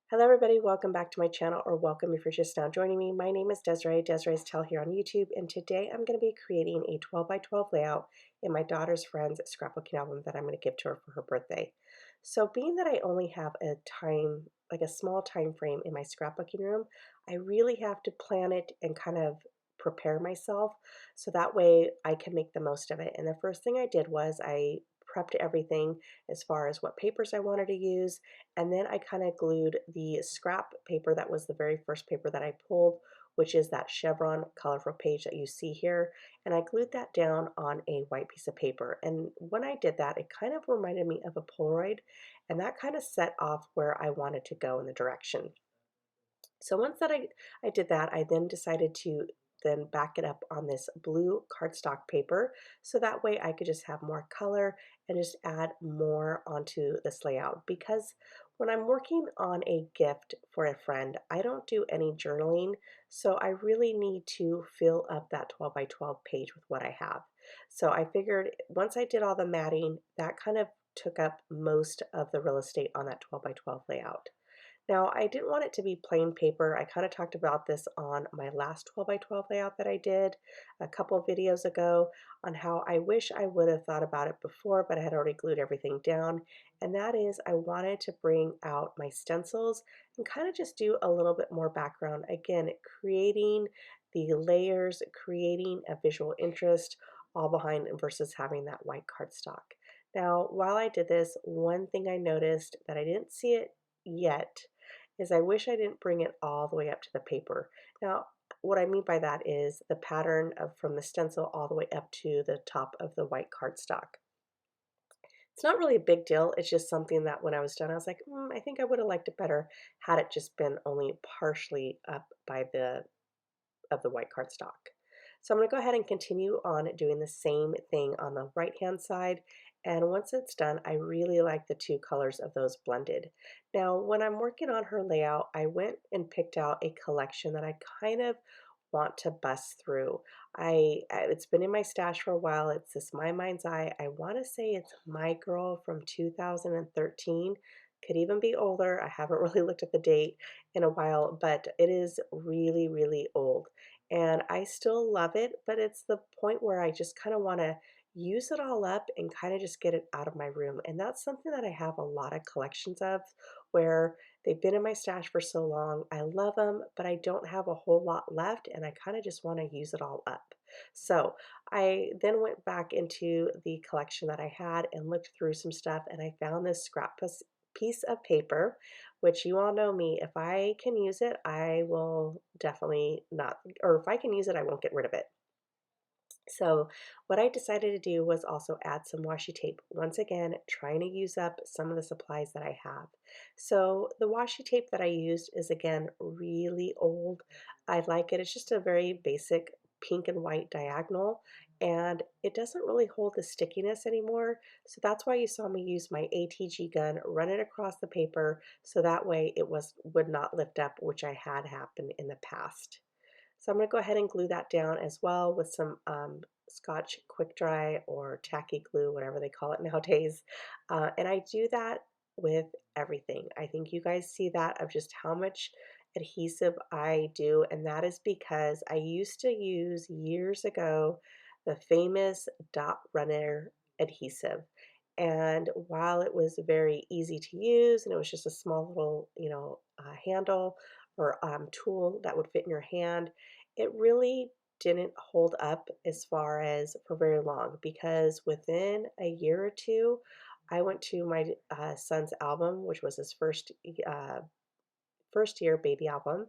Hello everybody, welcome back to my channel, or welcome if you're just now joining me. My name is Desiree's Tell here on YouTube, and today I'm going to be creating a 12 by 12 layout in my daughter's friend's scrapbooking album that I'm going to give to her for her birthday. So being that I only have a small time frame in my scrapbooking room, I really have to plan it and kind of prepare myself so that way I can make the most of it. And the first thing I did was I prepped everything as far as what papers I wanted to use, and then I kind of glued the scrap paper that was the very first paper that I pulled, which is that chevron colorful page that you see here. And I glued that down on a white piece of paper. And when I did that, it kind of reminded me of a Polaroid, and that kind of set off where I wanted to go in the direction. So once I did that, I then decided to then back it up on this blue cardstock paper so that way I could just have more color and just add more onto this layout, because when I'm working on a gift for a friend, I don't do any journaling, so I really need to fill up that 12 by 12 page with what I have. So I figured once I did all the matting, that kind of took up most of the real estate on that 12 by 12 layout. Now, I didn't want it to be plain paper. I kind of talked about this on my last 12 by 12 layout that I did a couple of videos ago, on how I wish I would have thought about it before, but I had already glued everything down. And that is, I wanted to bring out my stencils and kind of just do a little bit more background. Again, creating the layers, creating a visual interest all behind versus having that white cardstock. Now, while I did this, one thing I noticed that I didn't see it yet is I wish I didn't bring it all the way up to the paper. Now, what I mean by that is the pattern of from the stencil all the way up to the top of the white cardstock. It's not really a big deal. It's just something that when I was done, I was like, I think I would have liked it better had it just been only partially up by the of the white cardstock. So I'm going to go ahead and continue on doing the same thing on the right hand side. And once it's done, I really like the two colors of those blended. Now, when I'm working on her layout, I went and picked out a collection that I kind of want to bust through. It's been in my stash for a while. It's this My Mind's Eye. I want to say it's My Girl from 2013. Could even be older. I haven't really looked at the date in a while, but it is really, really old. And I still love it, but it's the point where I just kind of want to use it all up and kind of just get it out of my room. And that's something that I have a lot of collections of, where they've been in my stash for so long. I love them, but I don't have a whole lot left, and I kind of just want to use it all up. So I then went back into the collection that I had and looked through some stuff, and I found this scrap piece of paper, which you all know me. If I can use it, I will definitely not, or if I can use it, I won't get rid of it. So what I decided to do was also add some washi tape. Once again, trying to use up some of the supplies that I have. So the washi tape that I used is, again, really old. I like it. It's just a very basic pink and white diagonal, and it doesn't really hold the stickiness anymore. So that's why you saw me use my ATG gun, run it across the paper, so that way it would not lift up, which I had happened in the past. So I'm going to go ahead and glue that down as well with some Scotch Quick Dry or tacky glue, whatever they call it nowadays. And I do that with everything. I think you guys see that of just how much adhesive I do, and that is because I used to use years ago the famous Dot Runner adhesive. And while it was very easy to use and it was just a small little, handle or tool that would fit in your hand, it really didn't hold up as far as for very long, because within a year or two, I went to my son's album, which was his first year baby album,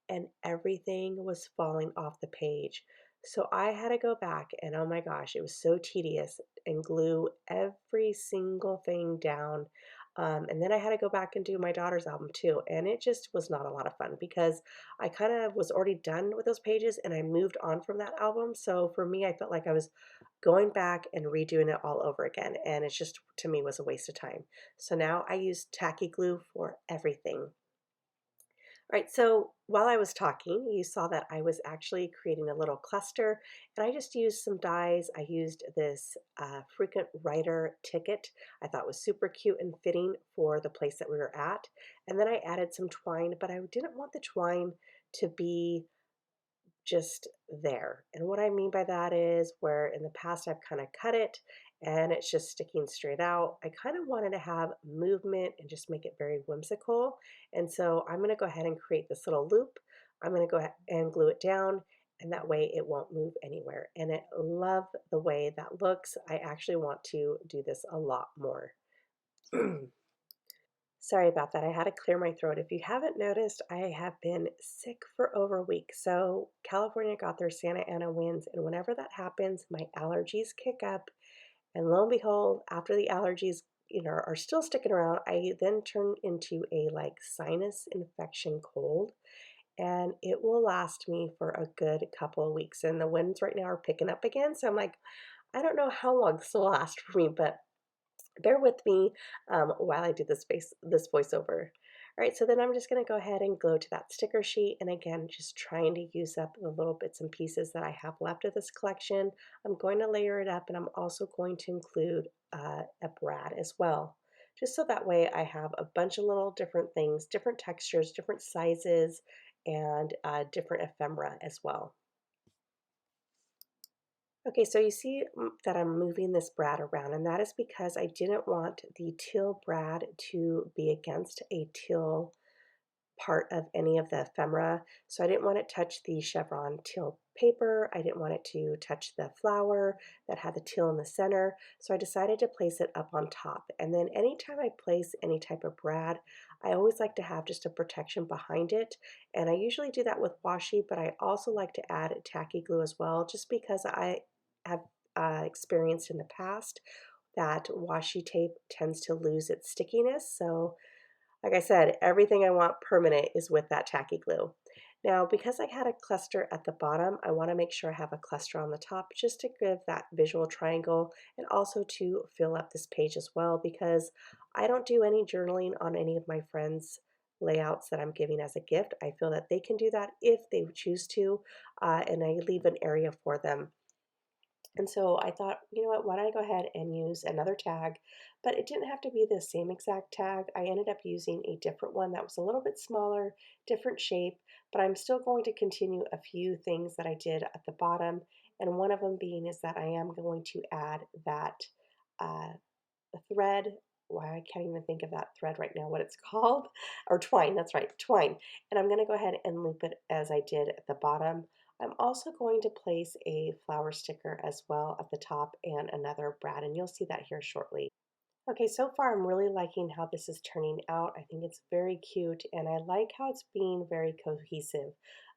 and everything was falling off the page. So I had to go back, and oh my gosh, it was so tedious, and glue every single thing down. And then I had to go back and do my daughter's album too. And it just was not a lot of fun, because I kind of was already done with those pages and I moved on from that album. So for me, I felt like I was going back and redoing it all over again. And it just, to me, was a waste of time. So now I use tacky glue for everything. All right, so while I was talking, you saw that I was actually creating a little cluster, and I just used some dies. I used this frequent writer ticket. I thought was super cute and fitting for the place that we were at. And then I added some twine, but I didn't want the twine to be just there. And what I mean by that is where in the past I've kind of cut it and it's just sticking straight out. I kind of wanted to have movement and just make it very whimsical. And so I'm going to go ahead and create this little loop. I'm going to go ahead and glue it down and that way it won't move anywhere. And I love the way that looks. I actually want to do this a lot more. Sorry about that. I had to clear my throat. If you haven't noticed, I have been sick for over a week. So, California got their Santa Ana winds, and whenever that happens, my allergies kick up. And lo and behold, after the allergies, are still sticking around, I then turn into a like sinus infection cold, and it will last me for a good couple of weeks. And the winds right now are picking up again, so I'm like, I don't know how long this will last for me, but bear with me while I do this voiceover. All right, so then I'm just going to go ahead and go to that sticker sheet. And again, just trying to use up the little bits and pieces that I have left of this collection. I'm going to layer it up and I'm also going to include a brad as well. Just so that way I have a bunch of little different things, different textures, different sizes, and different ephemera as well. Okay, so you see that I'm moving this brad around, and that is because I didn't want the teal brad to be against a teal part of any of the ephemera. So I didn't want it to touch the chevron teal paper. I didn't want it to touch the flower that had the teal in the center. So I decided to place it up on top. And then anytime I place any type of brad, I always like to have just a protection behind it. And I usually do that with washi, but I also like to add tacky glue as well, just because I have experienced in the past that washi tape tends to lose its stickiness. So like I said, everything I want permanent is with that tacky glue. Now, because I had a cluster at the bottom, I want to make sure I have a cluster on the top just to give that visual triangle and also to fill up this page as well because I don't do any journaling on any of my friends' layouts that I'm giving as a gift. I feel that they can do that if they choose to, and I leave an area for them. And so I thought, you know what, why don't I go ahead and use another tag? But it didn't have to be the same exact tag. I ended up using a different one that was a little bit smaller, different shape, but I'm still going to continue a few things that I did at the bottom. And one of them being is that I am going to add that uh, thread. Why I can't even think of that thread right now, what it's called, or twine, that's right, twine. And I'm going to go ahead and loop it as I did at the bottom. I'm also going to place a flower sticker as well at the top and another brad, and you'll see that here shortly. Okay, so far I'm really liking how this is turning out. I think it's very cute and I like how it's being very cohesive.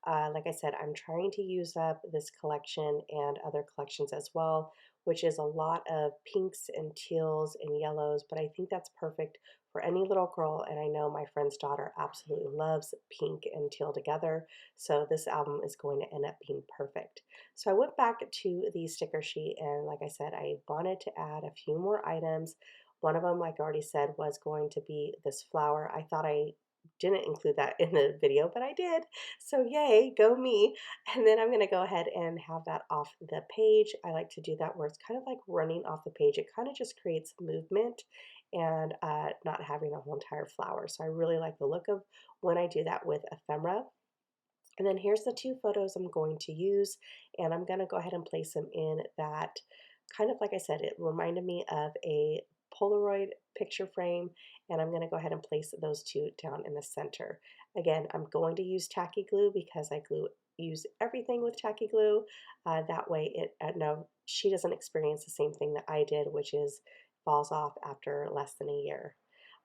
Like I said, I'm trying to use up this collection and other collections as well, which is a lot of pinks and teals and yellows, but I think that's perfect for any little girl. And I know my friend's daughter absolutely loves pink and teal together. So this album is going to end up being perfect. So I went back to the sticker sheet and like I said, I wanted to add a few more items. One of them, like I already said, was going to be this flower. I thought I didn't include that in the video, but I did. So yay, go me. And then I'm going to go ahead and have that off the page. I like to do that where it's kind of like running off the page. It kind of just creates movement and not having the whole entire flower. So I really like the look of when I do that with ephemera. And then here's the two photos I'm going to use, and I'm going to go ahead and place them in that kind of like I said, it reminded me of a Polaroid picture frame, and I'm going to go ahead and place those two down in the center. Again, I'm going to use tacky glue because I use everything with tacky glue. That way, no, she doesn't experience the same thing that I did, which is falls off after less than a year.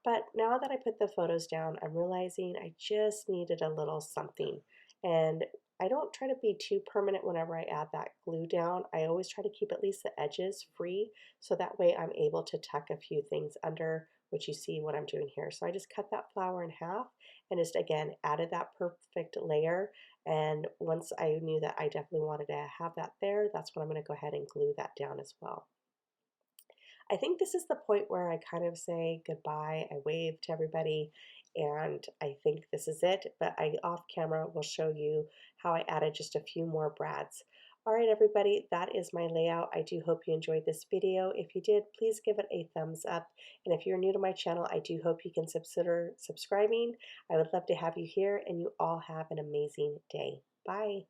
But now that I put the photos down, I'm realizing I just needed a little something. And I don't try to be too permanent whenever I add that glue down. I always try to keep at least the edges free so that way I'm able to tuck a few things under, which you see what I'm doing here. So I just cut that flower in half and just again added that perfect layer. And once I knew that I definitely wanted to have that there, that's when I'm going to go ahead and glue that down as well. I think this is the point where I kind of say goodbye. I wave to everybody and I think this is it, but I off camera will show you how I added just a few more brads. All right, everybody, that is my layout. I do hope you enjoyed this video. If you did, please give it a thumbs up. And if you're new to my channel, I do hope you can consider subscribing. I would love to have you here, and you all have an amazing day. Bye.